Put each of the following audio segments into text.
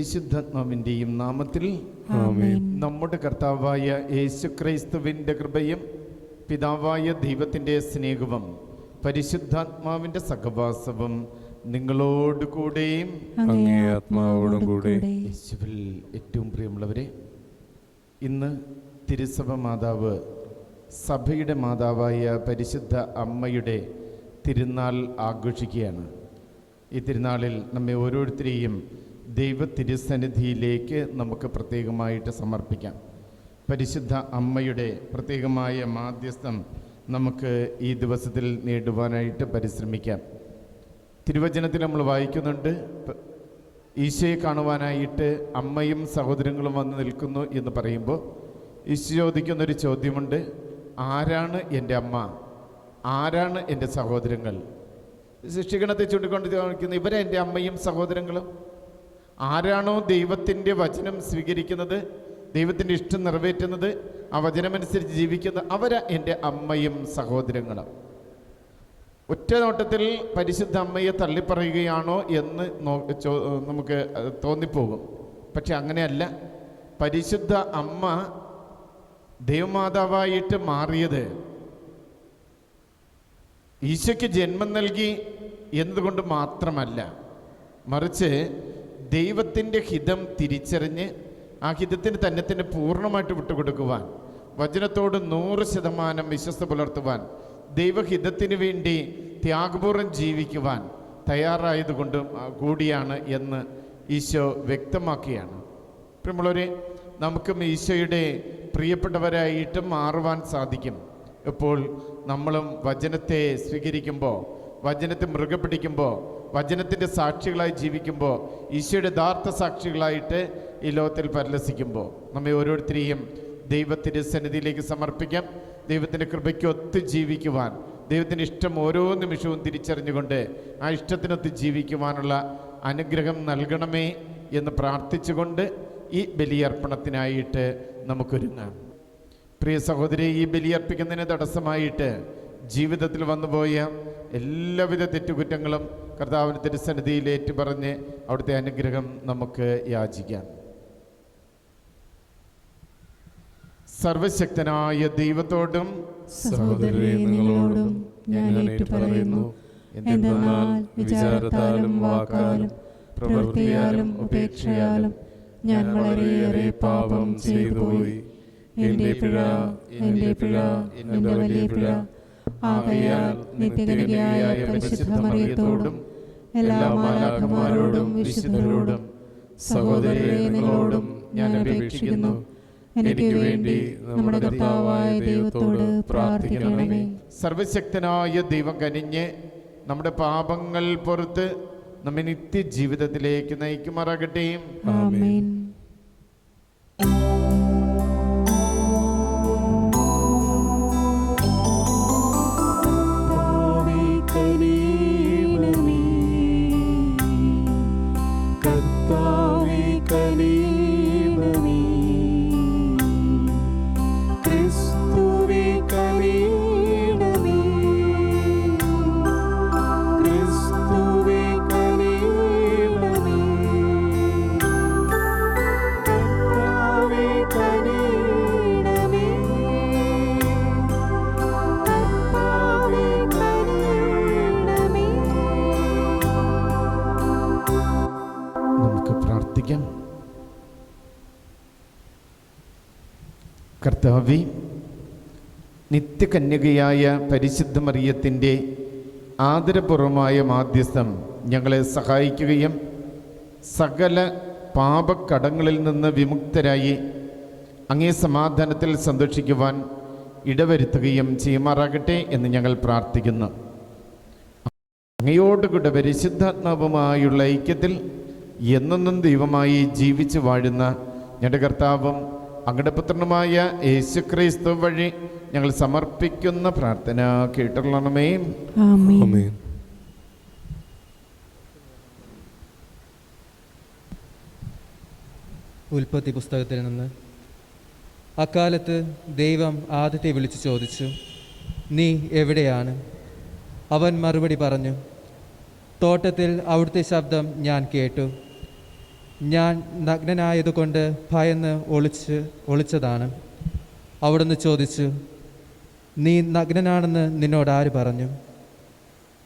പരിശുദ്ധാത്മാവിൻ്റെയും നാമത്തിൽ നമ്മുടെ കർത്താവായ യേശുക്രിസ്തുവിൻ്റെ കൃപയും പിതാവായ ദൈവത്തിൻ്റെ സ്നേഹവും പരിശുദ്ധാത്മാവിൻ്റെ സഹവാസവും നിങ്ങളോട് കൂടെയും അങ്ങേ ആത്മാവോടും കൂടെ. യേശുവിൽ ഏറ്റവും പ്രിയമുള്ളവരെ, ഇന്ന് തിരുസഭ മാതാവ്, സഭയുടെ മാതാവായ പരിശുദ്ധ അമ്മയുടെ തിരുനാൾ ആഘോഷിക്കുകയാണ്. ഈ തിരുനാളിൽ നമ്മെ ഓരോരുത്തരെയും ദൈവ തിരുസന്നിധിയിലേക്ക് നമുക്ക് പ്രത്യേകമായിട്ട് സമർപ്പിക്കാം. പരിശുദ്ധ അമ്മയുടെ പ്രത്യേകമായ മാധ്യസ്ഥം നമുക്ക് ഈ ദിവസത്തിൽ നേടുവാനായിട്ട് പരിശ്രമിക്കാം. തിരുവചനത്തിൽ നമ്മൾ വായിക്കുന്നുണ്ട്, ഈശോയെ കാണുവാനായിട്ട് അമ്മയും സഹോദരങ്ങളും വന്ന് നിൽക്കുന്നു എന്ന് പറയുമ്പോൾ ഈശോ ചോദിക്കുന്നൊരു ചോദ്യമുണ്ട്, ആരാണ് എൻ്റെ അമ്മ, ആരാണ് എൻ്റെ സഹോദരങ്ങൾ? ശിക്ഷകണത്തെ ചൂണ്ടിക്കൊണ്ട് കാണിക്കുന്നു, ഇവരെ എൻ്റെ അമ്മയും സഹോദരങ്ങളും. ആരാണോ ദൈവത്തിൻ്റെ വചനം സ്വീകരിക്കുന്നത്, ദൈവത്തിൻ്റെ ഇഷ്ടം നിറവേറ്റുന്നത്, ആ വചനമനുസരിച്ച് ജീവിക്കുന്നത്, അവരാ എൻ്റെ അമ്മയും സഹോദരങ്ങളും. ഒറ്റ നോട്ടത്തിൽ പരിശുദ്ധ അമ്മയെ തള്ളിപ്പറയുകയാണോ എന്ന് നമുക്ക് തോന്നിപ്പോകും. പക്ഷെ അങ്ങനെയല്ല. പരിശുദ്ധ അമ്മ ദൈവമാതാവായിട്ട് മാറിയത് ഈശോയ്ക്ക് ജന്മം നൽകി എന്നതുകൊണ്ട് മാത്രമല്ല, മറിച്ച് ദൈവത്തിൻ്റെ ഹിതം തിരിച്ചറിഞ്ഞ് ആ ഹിതത്തിന് തന്നെ പൂർണ്ണമായിട്ട് വിട്ടുകൊടുക്കുവാൻ, വചനത്തോട് 100% വിശ്വസ്ത പുലർത്തുവാൻ, ദൈവഹിതത്തിന് വേണ്ടി ത്യാഗപൂർവ്വം ജീവിക്കുവാൻ തയ്യാറായതുകൊണ്ട് കൂടിയാണ് എന്ന് ഈശോ വ്യക്തമാക്കുകയാണ്. പ്രിയമുള്ളവരെ, നമുക്കും ഈശോയുടെ പ്രിയപ്പെട്ടവരായിട്ട് മാറുവാൻ സാധിക്കും. ഇപ്പോൾ നമ്മളും വചനത്തെ സ്വീകരിക്കുമ്പോൾ, വചനത്തെ മുറുകെ പിടിക്കുമ്പോൾ, വചനത്തിൻ്റെ സാക്ഷികളായി ജീവിക്കുമ്പോൾ, ഈശോയുടെ യഥാർത്ഥ സാക്ഷികളായിട്ട് ഈ ലോകത്തിൽ പരിലസിക്കുമ്പോൾ നമ്മെ ഓരോരുത്തരെയും ദൈവത്തിൻ്റെ സന്നിധിയിലേക്ക് സമർപ്പിക്കാം. ദൈവത്തിൻ്റെ കൃപയ്ക്ക് ഒത്ത് ജീവിക്കുവാൻ, ദൈവത്തിൻ്റെ ഇഷ്ടം ഓരോ നിമിഷവും തിരിച്ചറിഞ്ഞുകൊണ്ട് ആ ഇഷ്ടത്തിനൊത്ത് ജീവിക്കുവാനുള്ള അനുഗ്രഹം നൽകണമേ എന്ന് പ്രാർത്ഥിച്ചുകൊണ്ട് ഈ ബലിയർപ്പണത്തിനായിട്ട് നമുക്കൊരുങ്ങാം. പ്രിയ സഹോദരി, ഈ ബലിയർപ്പിക്കുന്നതിന് തടസ്സമായിട്ട് ജീവിതത്തിൽ വന്നുപോയ എല്ലാവിധ തെറ്റുകുറ്റങ്ങളും കർത്താവിൻ്റെ തിരുസന്നിധിയിൽ ഏറ്റുപറഞ്ഞ് അവിടുത്തെ അനുഗ്രഹം നമുക്ക് യാചിക്കാം. സർവശക്തനായ ദൈവത്തോടും സഹോദരങ്ങളോടും ഞാൻ ഏറ്റുപറയുന്നു, എന്തെന്നാൽ വിചാരത്താലും വാക്കാലും പ്രവൃത്തിയാലും ഉപേക്ഷയാലും ഞാൻ വളരെയേറെ പാപം ചെയ്തുപോയി. എൻ്റെ പിഴ, എൻ്റെ പിഴ, എൻ്റെ വലിയ പിഴ. ആകയാൽ നിത്യകന്യകയായ പരിശുദ്ധ മറിയത്തോടും എല്ലാ മാലാഖമാരോടും വിശുദ്ധരോടും സഹോദരങ്ങളോടും ഞാൻ അപേക്ഷിക്കുന്നു, എനിക്ക് വേണ്ടി നമ്മുടെ കർത്താവായ ദൈവത്തോട് പ്രാർത്ഥിക്കണമേ. സർവശക്തനായ ദൈവം കനിഞ്ഞ് നമ്മുടെ പാപങ്ങൾ പുറത്ത് നമ്മെ നിത്യജീവിതത്തിലേക്ക് നയിക്കുമാറാകട്ടെ. ആമേൻ. കർത്താവേ, നിത്യകന്യകയായ പരിശുദ്ധ മറിയത്തിൻ്റെ ആദരപൂർവമായ മാധ്യസ്ഥം ഞങ്ങളെ സഹായിക്കുകയും സകല പാപക്കടങ്ങളിൽ നിന്ന് വിമുക്തരായി അങ്ങേ സമാധാനത്തിൽ സന്തോഷിക്കുവാൻ ഇടവരുത്തുകയും ചെയ്യുമാറാകട്ടെ എന്ന് ഞങ്ങൾ പ്രാർത്ഥിക്കുന്നു. അങ്ങയോടുകൂടെ പരിശുദ്ധാത്മാവുമായുള്ള ഐക്യത്തിൽ എന്നെന്നും ദൈവമായി ജീവിച്ചു വാഴുന്ന ഞങ്ങളുടെ കർത്താവും അങ്ങയുടെ പുത്രനുമായ യേശുക്രിസ്തു വഴി ഞങ്ങൾ സമർപ്പിക്കുന്ന പ്രാർത്ഥന കേട്ടുകൊള്ളണമേ. ആമേൻ. ഉൽപ്പത്തി പുസ്തകത്തിൽ നിന്ന്. അക്കാലത്ത് ദൈവം ആദത്തെ വിളിച്ചു ചോദിച്ചു, നീ എവിടെയാണ്? അവൻ മറുപടി പറഞ്ഞു, തോട്ടത്തിൽ അവിടുത്തെ ശബ്ദം ഞാൻ കേട്ടു. ഞാൻ നഗ്നനായതുകൊണ്ട് ഭയന്ന് ഒളിച്ചതാണ്. അവിടുന്ന് ചോദിച്ചു, നീ നഗ്നനാണെന്ന് നിന്നോട് ആര് പറഞ്ഞു?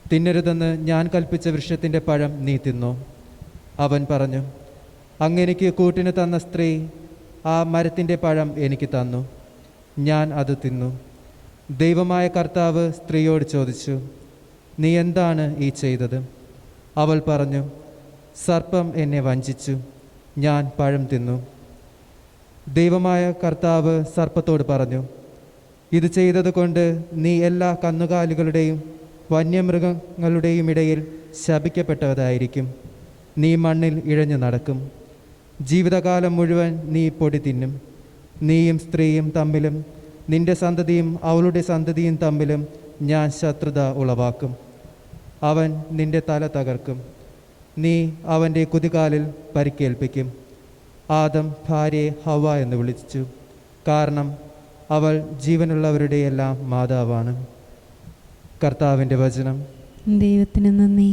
തിന്നരുതെന്ന് ഞാൻ കൽപ്പിച്ച വൃക്ഷത്തിൻ്റെ പഴം നീ തിന്നോ? അവൻ പറഞ്ഞു, അങ്ങെനിക്ക് കൂട്ടിന് തന്ന സ്ത്രീ ആ മരത്തിൻ്റെ പഴം എനിക്ക് തന്നു, ഞാൻ അത് തിന്നു. ദൈവമായ കർത്താവ് സ്ത്രീയോട് ചോദിച്ചു, നീ എന്താണ് ഈ ചെയ്തത്? അവൾ പറഞ്ഞു, സർപ്പം എന്നെ വഞ്ചിച്ചു, ഞാൻ പഴം തിന്നു. ദൈവമായ കർത്താവ് സർപ്പത്തോട് പറഞ്ഞു, ഇത് ചെയ്തതുകൊണ്ട് നീ എല്ലാ കന്നുകാലികളുടെയും വന്യമൃഗങ്ങളുടെയും ഇടയിൽ ശപിക്കപ്പെട്ടതായിരിക്കും. നീ മണ്ണിൽ ഇഴഞ്ഞു നടക്കും, ജീവിതകാലം മുഴുവൻ നീ പൊടി തിന്നും. നീയും സ്ത്രീയും തമ്മിലും നിന്റെ സന്തതിയും അവളുടെ സന്തതിയും തമ്മിലും ഞാൻ ശത്രുത ഉളവാക്കും. അവൻ നിന്റെ തല തകർക്കും, നീ അവൻ്റെ കുതികാലിൽ പരിക്കേൽപ്പിക്കും. ആദം ഭാര്യയെ ഹവ്വ എന്ന് വിളിച്ചു, കാരണം അവൾ ജീവനുള്ളവരുടെയെല്ലാം മാതാവാണ്. കർത്താവിൻ്റെ വചനം. ദൈവത്തിന് നന്ദി.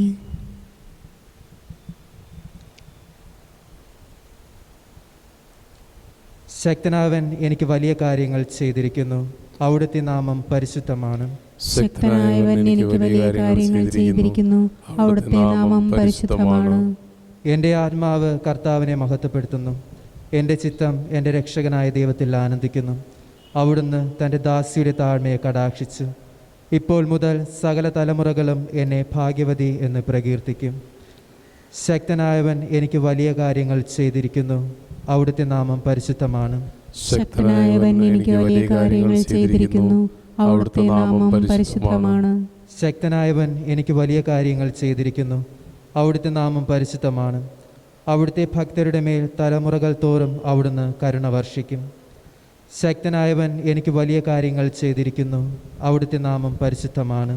ശക്തനാവൻ എനിക്ക് വലിയ കാര്യങ്ങൾ ചെയ്തിരിക്കുന്നു, അവിടുത്തെ നാമം പരിശുദ്ധമാണ്. ശക്തനായവൻ എനിക്ക് വലിയ കാര്യങ്ങൾ ചെയ്തിരിക്കുന്നു, അവിടുത്തെ നാമം പരിശുദ്ധമാണ്. എൻ്റെ ആത്മാവ് കർത്താവിനെ മഹത്വപ്പെടുത്തുന്നു, എൻ്റെ ചിത്തം എൻ്റെ രക്ഷകനായ ദൈവത്തിൽ ആനന്ദിക്കുന്നു. അവിടുന്ന് തൻ്റെ ദാസിയുടെ താഴ്മയെ കടാക്ഷിച്ചു. ഇപ്പോൾ മുതൽ സകല തലമുറകളും എന്നെ ഭാഗ്യവതി എന്ന് പ്രകീർത്തിക്കും. ശക്തനായവൻ എനിക്ക് വലിയ കാര്യങ്ങൾ ചെയ്തിരിക്കുന്നു, അവിടുത്തെ നാമം പരിശുദ്ധമാണ്. ശക്തനായവൻ എനിക്ക് വലിയ കാര്യങ്ങൾ ചെയ്തിരിക്കുന്നു, അവിടുത്തെ നാമം പരിശുദ്ധമാണ്. ശക്തനായവൻ എനിക്ക് വലിയ കാര്യങ്ങൾ ചെയ്തിരിക്കുന്നു, അവിടുത്തെ നാമം പരിശുദ്ധമാണ്. അവിടുത്തെ ഭക്തരുടെ മേൽ തലമുറകൾ തോറും അവിടുന്ന് കരുണ വർഷിക്കും. ശക്തനായവൻ എനിക്ക് വലിയ കാര്യങ്ങൾ ചെയ്തിരിക്കുന്നു, അവിടുത്തെ നാമം പരിശുദ്ധമാണ്.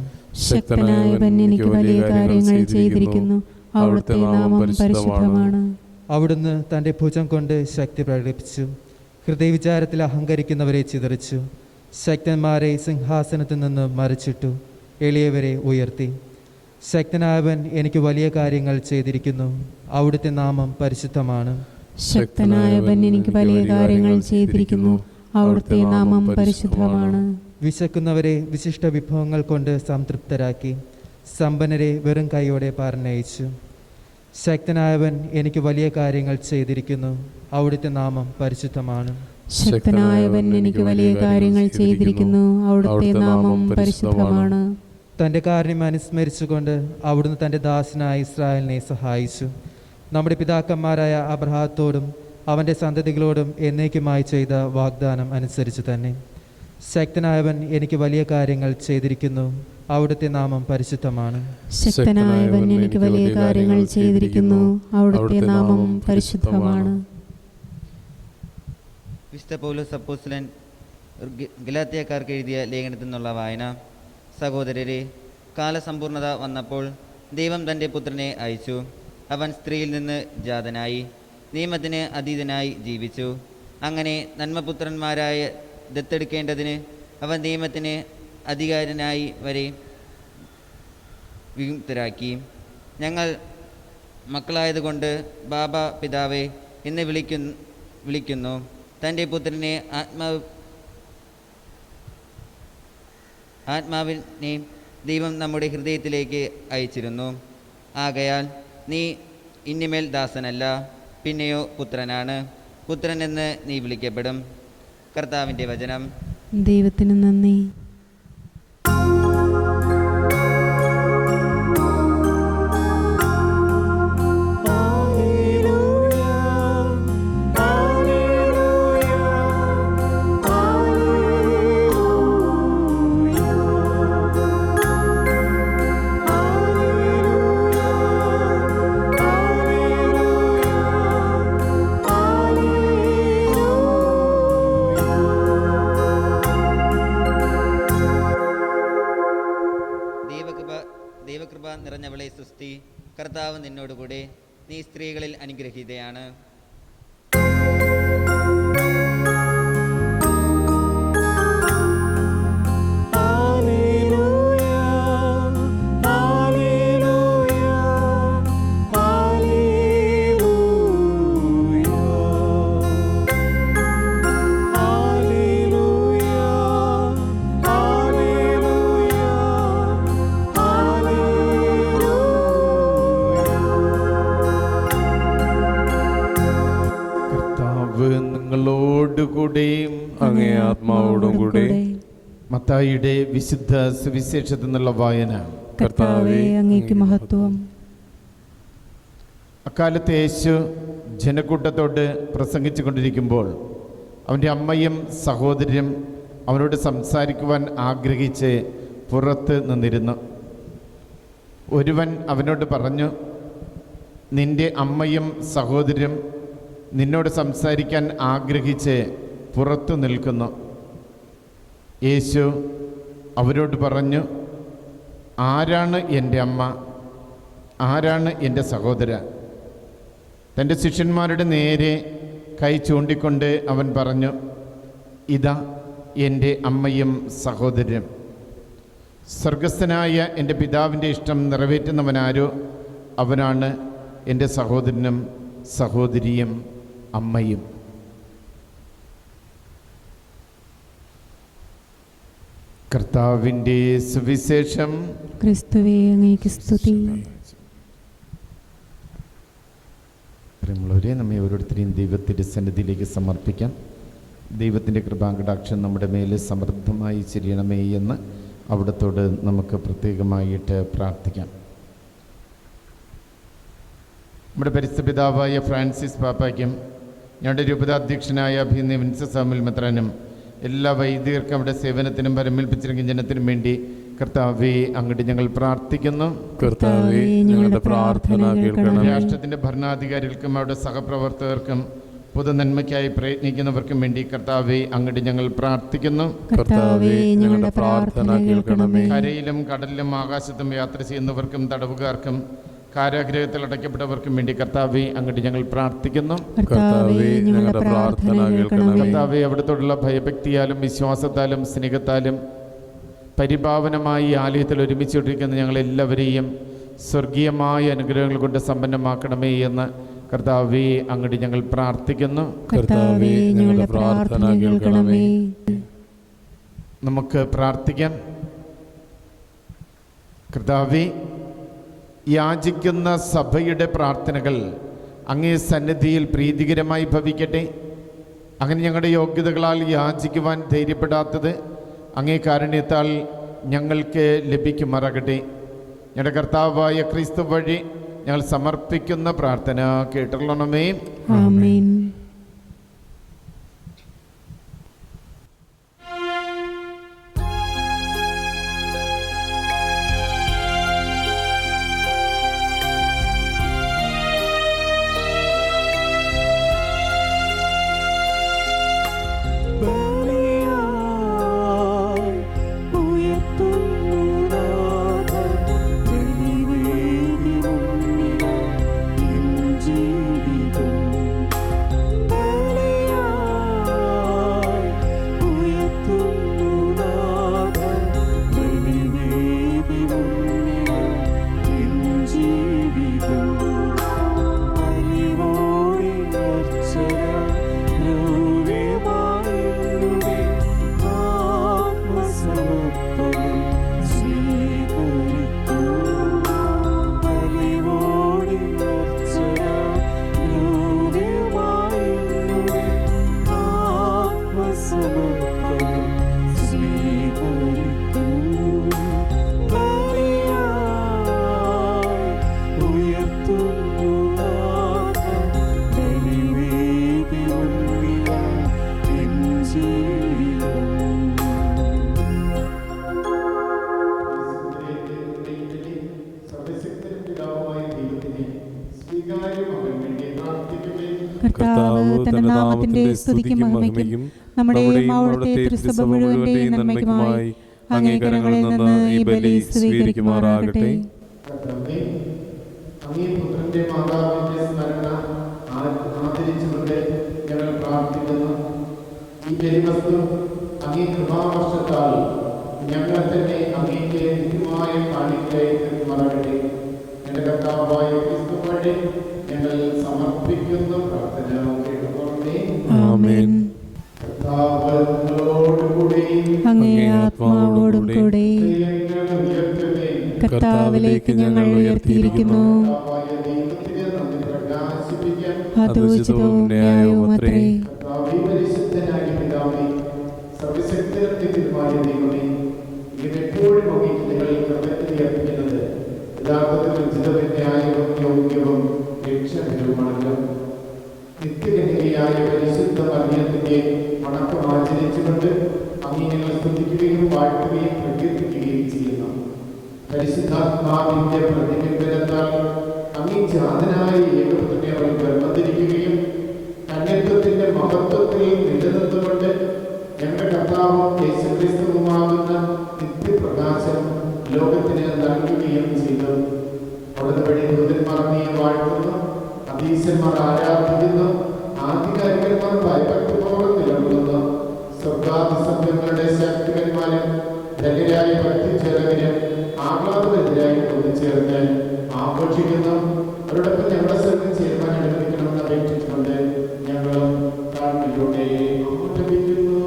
ശക്തനായവൻ എനിക്ക് വലിയ കാര്യങ്ങൾ ചെയ്തിരിക്കുന്നു, അവിടുത്തെ നാമം പരിശുദ്ധമാണ്. അവിടുന്ന് തൻ്റെ ഭുജം കൊണ്ട് ശക്തി പ്രകടിപ്പിച്ചു, ഹൃദയവിചാരത്തിൽ അഹങ്കരിക്കുന്നവരെ ചിതറിച്ചു. ശക്തന്മാരെ സിംഹാസനത്തിൽ നിന്ന് മറിച്ചിട്ടു, എളിയവരെ ഉയർത്തി. ശക്തനായവൻ എനിക്ക് വലിയ കാര്യങ്ങൾ ചെയ്തിരിക്കുന്നു, അവിടുത്തെ നാമം പരിശുദ്ധമാണ്. ശക്തനായവൻ എനിക്ക് വലിയ കാര്യങ്ങൾ ചെയ്തിരിക്കുന്നു, അവിടുത്തെ നാമം പരിശുദ്ധമാണ്. വിശക്കുന്നവരെ വിശിഷ്ട വിഭവങ്ങൾ കൊണ്ട് സംതൃപ്തരാക്കി, സമ്പന്നരെ വെറും കൈയോടെ പറഞ്ഞയച്ചു. ശക്തനായവൻ എനിക്ക് വലിയ കാര്യങ്ങൾ ചെയ്തിരിക്കുന്നു, അവിടുത്തെ നാമം പരിശുദ്ധമാണ്. ശക്തനായവൻ എനിക്ക് വലിയ കാര്യങ്ങൾ ചെയ്തിരിക്കുന്നു, അവിടുത്തെ നാമം പരിശുദ്ധമാണ്. തൻ്റെ കാരുണ്യം അനുസ്മരിച്ചുകൊണ്ട് അവിടുന്ന് തൻ്റെ ദാസനായ ഇസ്രായേലിനെ സഹായിച്ചു. നമ്മുടെ പിതാക്കന്മാരായ അബ്രഹാത്തോടും അവൻ്റെ സന്തതികളോടും എന്നേക്കുമായി ചെയ്ത വാഗ്ദാനം അനുസരിച്ച് തന്നെ. ശക്തനായവൻ എനിക്ക് വലിയ കാര്യങ്ങൾ ചെയ്തിരിക്കുന്നു, അവിടുത്തെ നാമം പരിശുദ്ധമാണ്. ശക്തനായവൻ എനിക്ക് വലിയ കാര്യങ്ങൾ ചെയ്തിരിക്കുന്നു, അവിടുത്തെ നാമം പരിശുദ്ധമാണ്. വിശുദ്ധ പൗലോസ് അപ്പോസ്തലൻ ഗലാത്യക്കാർക്ക് എഴുതിയ ലേഖനത്തിൽ നിന്നുള്ള വായന. സഹോദരരെ, കാലസമ്പൂർണത വന്നപ്പോൾ ദൈവം തൻ്റെ പുത്രനെ അയച്ചു. അവൻ സ്ത്രീയിൽ നിന്ന് ജാതനായി നിയമത്തിന് അതീതനായി ജീവിച്ചു. അങ്ങനെ നന്മപുത്രന്മാരായ ദത്തെടുക്കേണ്ടതിന് അവൻ നിയമത്തിന് അധികാരനായി വരെ വിമുക്തരാക്കി. ഞങ്ങൾ മക്കളായതുകൊണ്ട് ബാബ പിതാവേ എന്ന് വിളിക്കുന്നു. തൻ്റെ പുത്രനെ ആത്മാവിനെ ദൈവം നമ്മുടെ ഹൃദയത്തിലേക്ക് അയച്ചിരുന്നു. ആകയാൽ നീ ഇനിമേൽ ദാസനല്ല, പിന്നെയോ പുത്രനാണ്. പുത്രൻ എന്ന് നീ വിളിക്കപ്പെടും. കർത്താവിൻ്റെ വചനം. ദൈവത്തിന് നന്ദി. ദൈവകൃപ നിറഞ്ഞവളെ സുസ്തി, കർത്താവ് നിന്നോടുകൂടെ, നീ സ്ത്രീകളിൽ അനുഗ്രഹീതയാണ്. അങ്ങേ ആത്മാവോടും കൂടെ. മത്തായിയുടെ വിശുദ്ധ സുവിശേഷത്തിൽ നിന്നുള്ള വായന. കർത്താവേ, അങ്ങേക്ക് മഹത്വം. അക്കാലത്ത് യേശു ജനക്കൂട്ടത്തോട് പ്രസംഗിച്ചു കൊണ്ടിരിക്കുമ്പോൾ അവൻ്റെ അമ്മയും സഹോദരനും അവനോട് സംസാരിക്കുവാൻ ആഗ്രഹിച്ച് പുറത്ത് നിന്നിരുന്നു. ഒരുവൻ അവനോട് പറഞ്ഞു, നിന്റെ അമ്മയും സഹോദരനും നിന്നോട് സംസാരിക്കാൻ ആഗ്രഹിച്ച് പുറത്തു നിൽക്കുന്നു. യേശു അവരോട് പറഞ്ഞു, ആരാണ് എൻ്റെ അമ്മ, ആരാണ് എൻ്റെ സഹോദരൻ? തൻ്റെ ശിഷ്യന്മാരുടെ നേരെ കൈ ചൂണ്ടിക്കൊണ്ട് അവൻ പറഞ്ഞു, ഇതാ എൻ്റെ അമ്മയും സഹോദരനും. സ്വർഗസ്ഥനായ എൻ്റെ പിതാവിൻ്റെ ഇഷ്ടം നിറവേറ്റുന്നവനാരോ അവനാണ് എൻ്റെ സഹോദരനും സഹോദരിയും അമ്മയും. കർത്താവിൻ്റെ സുവിശേഷം. ക്രിസ്തുവേ, അങ്ങേക്ക് സ്തുതി. പ്രിയമുള്ളവരെ, നമ്മെ ഓരോരുത്തരെയും ദൈവത്തിൻ്റെ സന്നിധിയിലേക്ക് സമർപ്പിക്കാം. ദൈവത്തിൻ്റെ കൃപാകടാക്ഷം നമ്മുടെ മേൽ സമൃദ്ധമായി ചൊരിയണമേ എന്ന് അവിടത്തോട് നമുക്ക് പ്രത്യേകമായിട്ട് പ്രാർത്ഥിക്കാം. നമ്മുടെ പരിശുദ്ധ പിതാവായ ഫ്രാൻസിസ് പാപ്പായ്ക്കും ഞങ്ങളുടെ രൂപതാധ്യക്ഷനായ അഭിനന്ദ വിൻസെൻ്റ് സാമുവൽ മെത്രാനും എല്ലാ വൈദികർക്കും അവിടെ സേവനത്തിനും പരമേൽപ്പിച്ചിരിക്കുന്ന ജനത്തിനും വേണ്ടി കർത്താവേ അങ്ങോട്ട് ഞങ്ങൾ പ്രാർത്ഥിക്കുന്നു. കർത്താവേ, ഞങ്ങളുടെ പ്രാർത്ഥന കേൾക്കണമേ. രാഷ്ട്രത്തിൻ്റെ ഭരണാധികാരികൾക്കും അവരുടെ സഹപ്രവർത്തകർക്കും പൊതു നന്മയ്ക്കായി പ്രയത്നിക്കുന്നവർക്കും വേണ്ടി കർത്താവേ അങ്ങോട്ട് ഞങ്ങൾ പ്രാർത്ഥിക്കുന്നു. കർത്താവേ, ഞങ്ങളുടെ പ്രാർത്ഥന കേൾക്കണമേ. കരയിലും കടലിലും ആകാശത്തും യാത്ര ചെയ്യുന്നവർക്കും തടവുകാർക്കും കാരാഗ്രഹത്തിൽ അടയ്ക്കപ്പെട്ടവർക്കും വേണ്ടി കർത്താവേ അങ്ങോട്ട് ഞങ്ങൾ പ്രാർത്ഥിക്കുന്നു. കർത്താവേ, ഞങ്ങളുടെ പ്രാർത്ഥന കേൾക്കണമേ. കർത്താവേ, അവിടുത്തോടുള്ള ഭയഭക്തിയാലും വിശ്വാസത്താലും സ്നേഹത്താലും പരിപാവനമായി ആലയത്തിൽ ഒരുമിച്ചുകൊണ്ടിരിക്കുന്ന ഞങ്ങളെല്ലാവരെയും സ്വർഗീയമായ അനുഗ്രഹങ്ങൾ കൊണ്ട് സമ്പന്നമാക്കണമേ എന്ന് കർത്താവേ അങ്ങോട്ട് ഞങ്ങൾ പ്രാർത്ഥിക്കുന്നു. കർത്താവേ, ഞങ്ങളുടെ പ്രാർത്ഥന കേൾക്കണമേ. നമുക്ക് പ്രാർത്ഥിക്കാം. കർത്താവേ, യാചിക്കുന്ന സഭയുടെ പ്രാർത്ഥനകൾ അങ്ങേ സന്നിധിയിൽ പ്രീതികരമായി ഭവിക്കട്ടെ. അങ്ങനെ ഞങ്ങളുടെ യോഗ്യതകളാൽ യാചിക്കുവാൻ ധൈര്യപ്പെടാത്തത് അങ്ങേ കാരുണ്യത്താൽ ഞങ്ങൾക്ക് ലഭിക്കുമാറാകട്ടെ. ഞങ്ങളുടെ കർത്താവായ ക്രിസ്തു വഴി ഞങ്ങൾ സമർപ്പിക്കുന്ന പ്രാർത്ഥന കേട്ടുകൊള്ളണമേ. ആമേൻ. കർത്താവ് തന്റെ നാമത്തിന്റെ സ്തുതിക്കും മഹിമയ്ക്കും നമ്മുടെയും അവിടുത്തെ തിരുസഭ മുഴുവന്റെയും നന്മയ്ക്കുമായി അംഗീകാരങ്ങളിൽ നിന്ന് ഈ ബലി സ്വീകരിക്കുമാറാകട്ടെ. പുത്രന്റെ മാതാവിന്റെ സ്മരണ ആദരിച്ചുകൊണ്ട് ഞങ്ങൾ പ്രാർത്ഥിക്കുന്നു. ഈ ബലിവസ്തു അങ്ങേ കൃപാവർഷത്താൽ ഞങ്ങൾ തന്നെ അങ്ങേക്ക് നിത്യമായ കാണിക്കയായി തീർക്കുമാറാകട്ടെ. എൻ്റെ കർത്താവായ ക്രിസ്തു വഴി ഞങ്ങൾ സമർപ്പിക്കുന്ന പ്രാർത്ഥന കേട്ടുകൊള്ളണമേ. ആമേൻ. കർത്താവിനോടുകൂടി അങ്ങേ ആത്മാവോടും കൂടെ കർത്താവിലേക്ക് ഞങ്ങൾ ഉയർത്തിയിരിക്കുന്നു. അത് ഉചിതവും ന്യായവും അത്രേ. പരിശുദ്ധനായ പിതാവേ, ഉചിതവിന്യായവും യോഗ്യവും രക്ഷകരവുമാണല്ലോ. നിത്യകന്യകയായ പരിശുദ്ധ മറിയത്തിന്റെ വണക്കം ആചരിച്ചുകൊണ്ട് അങ്ങേ ഞങ്ങൾ സ്തുതിക്കുകയും വാഴ്ത്തുകയും പ്രകീർത്തിക്കുകയും ചെയ്യുന്നു. പരിശുദ്ധാത്മാവിന്റെ പ്രതിബിംബനത്താൽ അങ്ങേ ജാതനായ ഏകപുത്രനെ അവൾ ഗർഭധരിക്കുകയും കന്യത്വത്തിന്റെ മഹത്വത്തിൽ നിലനിന്നുകൊണ്ട് ഞങ്ങളുടെ കർത്താവും യേശുക്രിസ്തുവുമാകുന്ന നിത്യപ്രകാശം ലോകത്തിന് നൽകുകയും ചെയ്തു. അവിടുന്ന് വഴി ദൂതന്മാർ അങ്ങയെ വാഴ്ത്തുന്നു, അതീശന്മാർ ആരാധിക്കുന്നു, ആധികാരികന്മാർ ഭയഭക്തിപൂർവ്വം നിലകൊള്ളുന്നു. സ്വർഗാധിസംഘങ്ങളുടെ ശക്തികന്മാരും ധന്യരായ ഭക്തിചേരകരും ആഹ്ലാദഭരിതരായി ഒത്തുചേർന്ന് ആഘോഷിക്കുന്നു. അവരോടൊപ്പം ഞങ്ങളുടെ സ്ഥലത്ത് ചേരുവാൻ അനുവദിക്കണമെന്ന് അപേക്ഷിച്ചുകൊണ്ട് ഞങ്ങളും താഴ്മയിലൂടെ ആഗ്രഹിക്കുന്നു.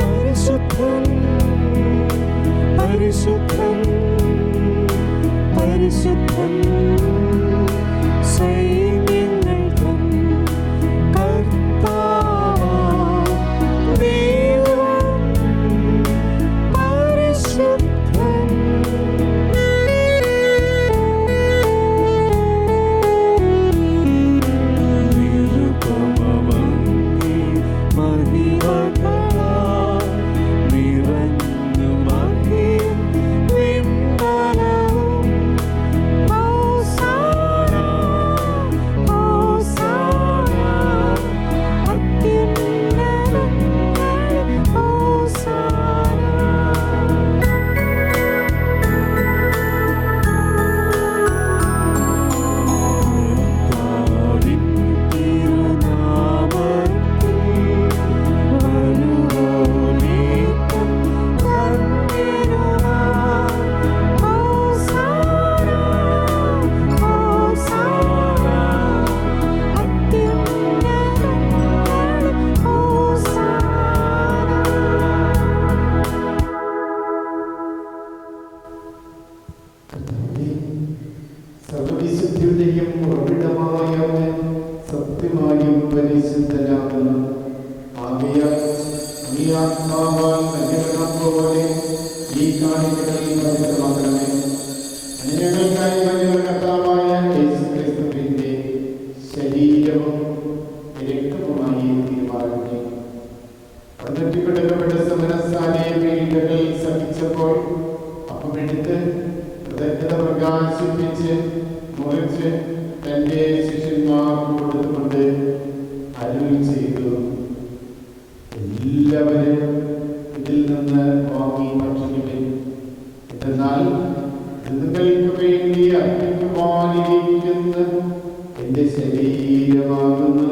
പരിശുദ്ധൻ പരിശുദ്ധൻ സൈന്യങ്ങൾ തൻ കർത്താവാം ദൈവം പരിശുദ്ധൻ. നിരുപമമങ്ങി മഹിമകളാൽ നിറഞ്ഞു മഹിം വിണ്ടലവും ഹോസാന ഹോസാന അത്യുന്നതങ്ങളിൽ ഹോസാന. കർത്താവിൻ തിരുനാമത്തിൽ വരുവോനേക്കും ധന്യരുമാം. ഹോസാന ഹോസാന അത്യുന്നതങ്ങളിൽ ഹോസാന. സർവവിശുദ്ധിയുടെയും ഉറവിടമായ സത്യമായും പരിശുദ്ധനാകുന്നു. ആകയാൽ നീ ആത്മാവാൽ കന്യകണം പോലെ ഈ കാണികളിൽ പവിത്രമാക്കണമേ. ഞങ്ങൾക്കായി ഞങ്ങളുടെ കർത്താവായ യേശുക്രിസ്തുവിന്റെ ശരീരവും രക്തവുമായി തീരുമാനമേ. പതിനെട്ടിക്കടക്കപ്പെട്ട സമരസ്ഥാനെ പീഡകൾ സഹിച്ചപ്പോൾ അപ്പമെടുത്ത് കൃതജ്ഞത പ്രകാശിപ്പിച്ച് മുറിച്ച് തന്റെ ശിഷ്യന്മാർക്ക് കൊടുത്തുകൊണ്ട് അരുൾ ചെയ്തു, എല്ലാവരും ഇതിൽ നിന്ന് വാങ്ങി ഭക്ഷിക്കുവിൻ. എന്നാൽ നിങ്ങൾക്ക് വേണ്ടി അർപ്പിക്കുവാനിരിക്കുന്ന എന്റെ ശരീരമാകുന്നു.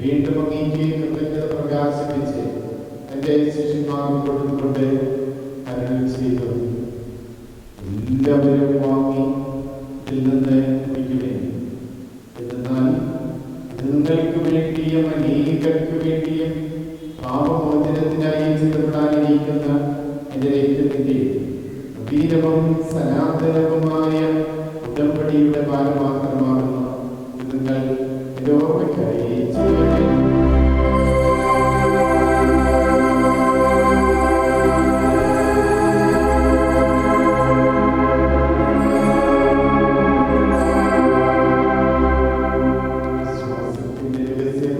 വീണ്ടും അങ്ങേക്ക് കൃതജ്ഞത പ്രകാശിപ്പിച്ച് തന്റെ ശിഷ്യന്മാർക്ക് കൊടുത്തുകൊണ്ട് അരുൾ ചെയ്തു, എല്ലാവരും വാങ്ങി ഇതിൽ നിന്ന് കുടിക്കുവിൻ. എന്നാൽ നിങ്ങൾക്ക് വേണ്ടിയും അനേകർക്ക് വേണ്ടിയും പാപമോചനത്തിനായി ചിന്തപ്പെടാനിരിക്കുന്ന എന്റെ രക്തത്തിന്റെ നവീനവും സനാതനവുമായ ഉടമ്പടിയുടെ പാരമാത്രമാകുന്നു. നിങ്ങൾ രോഗക്കായി ചെയ്യട്ടെ. വിശ്വാസത്തിന്റെ രഹസ്യം.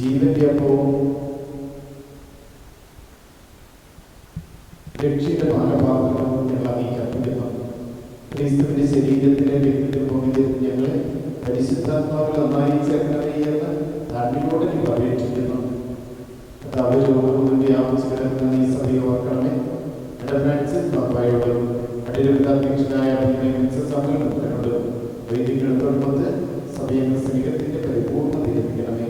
ജീവന്റെ അപ്പവും രക്ഷയുടെ പാനപാത്രവും ഞങ്ങൾ അറിയിക്കപ്പെടുന്നു. ക്രിസ്തുവിന്റെ ശരീരത്തിലെ വ്യക്തിത്വം ഞങ്ങളെ പരിശുദ്ധാത്മാവിൽ നന്നായി ചേർക്കണമേ എന്ന് താഴ്മയോടെ ഞങ്ങൾ അപേക്ഷിക്കുന്നു. കർത്താവ് രോഗം വ്യാപിച്ചു കിടക്കുന്ന ഈ സഭയെ ഓർക്കണമേ. ഫ്രാൻസിസ് പാപ്പായോടും അധ്യക്ഷനായ സമ്മേളനത്തിനോട് വൈദികരോട് സഭയെ സ്നേഹത്തിന്റെ പരിപൂർണ്ണത ലഭിക്കണമേ.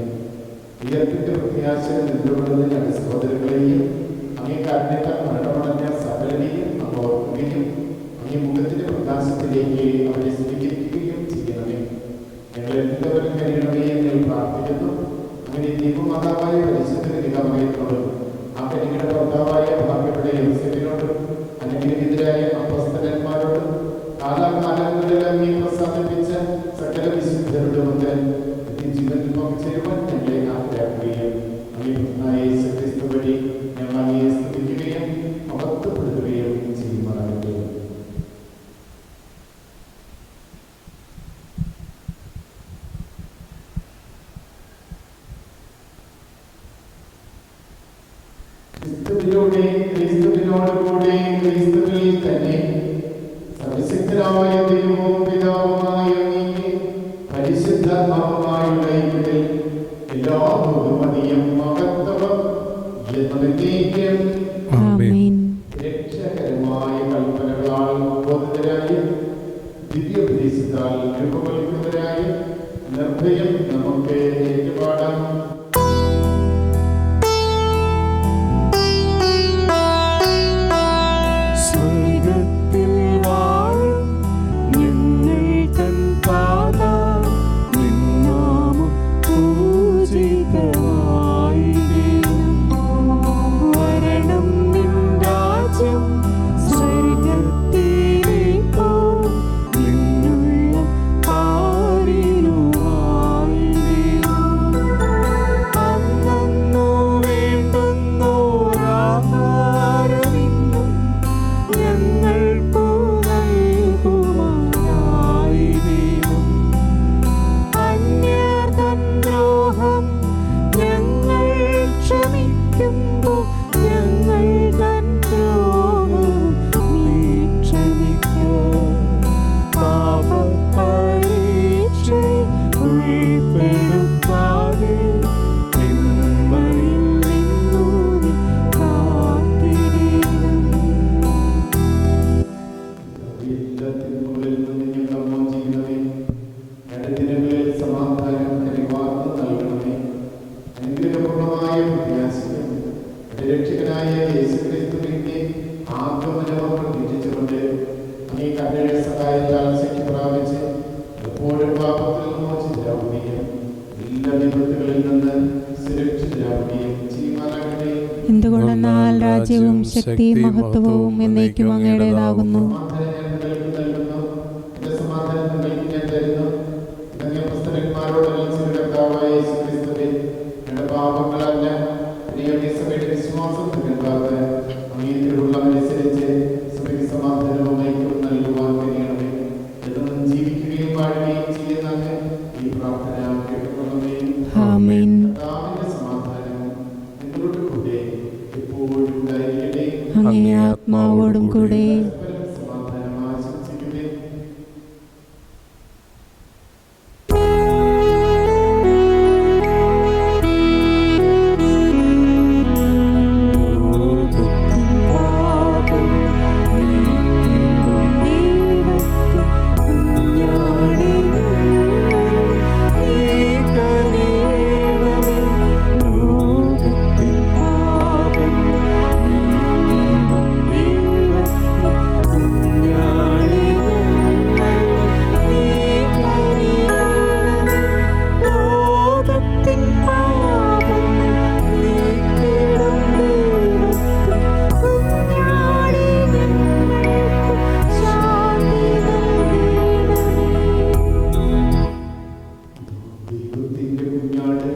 ഉയർത്തിന്റെ പ്രത്യാശ നിലകൊള്ളുന്ന ഞങ്ങളുടെ സഹോദരങ്ങളെയും അങ്ങേ കാരണത്താൽ മരണമടഞ്ഞ സകലരെയും അങ്ങ് ഓർക്കുകയും അങ്ങേ മുഖത്തിന്റെ പ്രകാശത്തിലേക്ക് അവരെ സ്വീകരിക്കുകയും ചെയ്യണമേ. ഞങ്ങളെല്ലാവരും കഴിയണമേ എന്ന് പ്രാർത്ഥിക്കുന്നു. അങ്ങനെ ദീപമാതാവായ പരിശുദ്ധ കന്യകാമറിയത്തോടും ആ കന്യകയുടെ ഭർത്താവായ ഭാഗ്യപ്പെട്ട യോസേഫിനോടും അനുഗ്രഹീതരായ അപ്പോസ്തലന്മാരോടും കാലാകാലങ്ങളിൽ അങ്ങേ പ്രസാദിപ്പിച്ച സകല വിശുദ്ധരോടുമൊക്കെ ജീവനിൽ പങ്കുചേരുവാൻ ഞങ്ങളെ ആഗ്രഹിക്കുകയും അങ്ങേ യേശുക്രിസ്തു വഴി ഞങ്ങൾ അങ്ങയെ സ്തുതിക്കുകയും മഹത്വപ്പെടുത്തുകയും ചെയ്യുമാറാകട്ടെ. ക്രിസ്തുവിലൂടെ ക്രിസ്തുവിനോടുകൂടെ ക്രിസ്തുവിൽ തന്നെ സർവശക്തനായ ദൈവവും പിതാവുമായ അങ്ങേക്ക് പരിശുദ്ധാത്മാവുമായുള്ള ഐക്യത്തിൽ എല്ലാ ബഹുമതിയും മഹത്വവും എന്നേക്കും ആമേൻ. രക്ഷകരമായ കൽപ്പനകളാൽ ബോധിതരായ ദിവ്യോപദേശത്താൽ രൂപവൽകൃതരായ നിർഭയം നമുക്ക് ഏറ്റുപാടാം. സ്വർഗ്ഗത്തിൽ വാഴും ഞങ്ങൾ തൻ പാത നിന്നാമം പൂജിതമായിടേണം. വരണം നിൻ രാജ്യം സ്വർഗ്ഗത്തിലേക്കോ നിന്നുള്ള പാരിലുമായിടേണം. അന്നന്നു വേണ്ടുന്നോരാഹാരമിന്നും ഞങ്ങൾക്കു നൽകുമാറായിടേണം. അന്യർ തൻ ദ്രോഹം ഞങ്ങൾ ക്ഷമിക്കുമ്പോൾ ഞങ്ങൾ തൻ ദ്രോഹം നീ ക്ഷമിക്കുക. പാപപരീക്ഷയിൽ ഉൾപ്പെടുത്താതെ തിന്മയിൽ നിന്നു നീ കാത്തിടേണം. എല്ലാ തിന്മകളിൽ നിന്ന് ഞങ്ങൾ മോചിക്കണമേ. ഞങ്ങളുടെ ദിനങ്ങളിൽ സമാധാനം പരിവാർന്ന് നൽകണമേ. അനുഗ്രഹപൂർണമായ പ്രത്യാശയും രക്ഷകനായ യേശുക്രിസ്തുവിന്റെ ആഗമനവും പ്രതീക്ഷിച്ചുകൊണ്ട് അങ്ങേ കരുണയുടെ സഹായത്താൽ ശക്തി പ്രാപിച്ച് എപ്പോഴും പാപത്തിൽ മോചിതരാവുകയും എല്ലാ വിപത്തുകളിൽ നിന്ന് സുരക്ഷിതരാവുകയും ചെയ്യുവാനാകട്ടെ. എന്തുകൊണ്ടെന്നാൽ രാജ്യവും ശക്തിയും മഹത്വവും എന്നേക്കും അങ്ങയുടേതാകുന്നു. സമാധാനം ഞാൻ നിങ്ങൾക്ക് നൽകുന്നു, എന്റെ സമാധാനം നിങ്ങൾക്ക് ഞാൻ തരുന്നു. ഇതങ്ങേ പുസ്തകന്മാരോട് കർത്താവായ യേശുക്രിസ്തുവേ, ഞങ്ങളുടെ പാപങ്ങളല്ല പ്രിയ സഭയുടെ വിശ്വാസത്തിനുണ്ടാകുക അങ്ങേ തിരുവുള്ളമനുസരിച്ച് സഭയ്ക്ക് സമാധാനവും ഐക്യവും നൽകുവാൻ കഴിയണമേ. എന്നും ജീവിക്കുകയും വാഴുകയും ചെയ്യുന്ന അങ്ങ് ഈ പ്രാർത്ഥന കേട്ടുകൊള്ളണമേ. ആമേൻ. കർത്താവിന്റെ സമാധാനം നിങ്ങളുടെ കൂടെ എപ്പോഴും ഉണ്ടായിരിക്കട്ടെ. അങ്ങേ ആത്മാവോടും കൂടെ. സമാധാനം ആശംസിക്കട്ടെ. ദൈവത്തിന്റെ കുഞ്ഞാട്,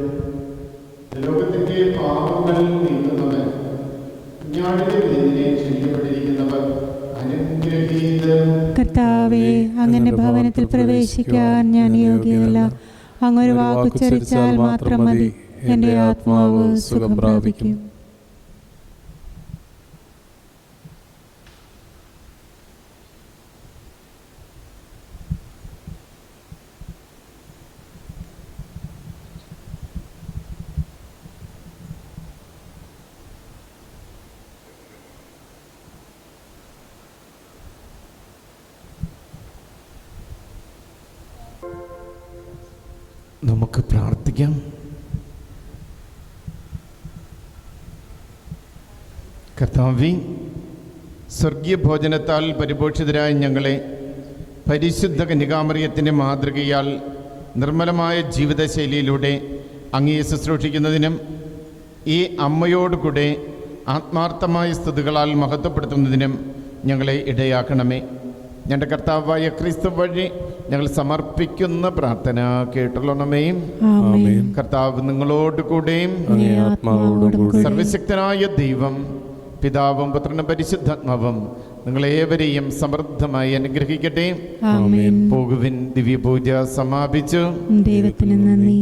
ലോകത്തിന്റെ പാപങ്ങൾ നീക്കുന്നവൻ, കുഞ്ഞാടിന്റെ വിരുന്നിനെ ക്ഷണിക്കപ്പെട്ടിരിക്കുന്നവർ അനുഗ്രഹീതൻ. കർത്താവേ, അങ്ങന്റെ ഭവനത്തിൽ പ്രവേശിക്കാൻ ഞാൻ യോഗ്യനല്ല. അങ്ങൊരു വാക്കുച്ചരിച്ചാൽ മാത്രം മതി, എൻ്റെ ആത്മാവ് സുഖം പ്രാപിക്കും. നമുക്ക് പ്രാർത്ഥിക്കാം. കർത്താവേ, സ്വർഗീയ ഭോജനത്താൽ പരിപോഷിതരായ ഞങ്ങളെ പരിശുദ്ധ കന്യകാമറിയത്തിൻ്റെ മാതൃകയാൽ നിർമ്മലമായ ജീവിതശൈലിയിലൂടെ അങ്ങയെ ശുശ്രൂഷിക്കുന്നതിനും ഈ അമ്മയോടുകൂടെ ആത്മാർത്ഥമായ സ്തുതികളാൽ മഹത്വപ്പെടുത്തുന്നതിനും ഞങ്ങളെ ഇടയാക്കണമേ. ഞങ്ങളുടെ കർത്താവായ ക്രിസ്തു വഴി ഞങ്ങൾ സമർപ്പിക്കുന്ന പ്രാർത്ഥന കേട്ടുള്ളണമേ. ആമേൻ. കർത്താവ് നിങ്ങളോടുകൂടെയും അങ്ങേ ആത്മാവോടും കൂടെ സർവശക്തനായ ദൈവം പിതാവും പുത്രനും പരിശുദ്ധാത്മാവും നിങ്ങളേവരെയും സമൃദ്ധമായി അനുഗ്രഹിക്കട്ടെ. ആമേൻ. പോകുവിൻ, ദിവ്യപൂജ സമാപിച്ചു. ദൈവത്തിന് നന്ദി.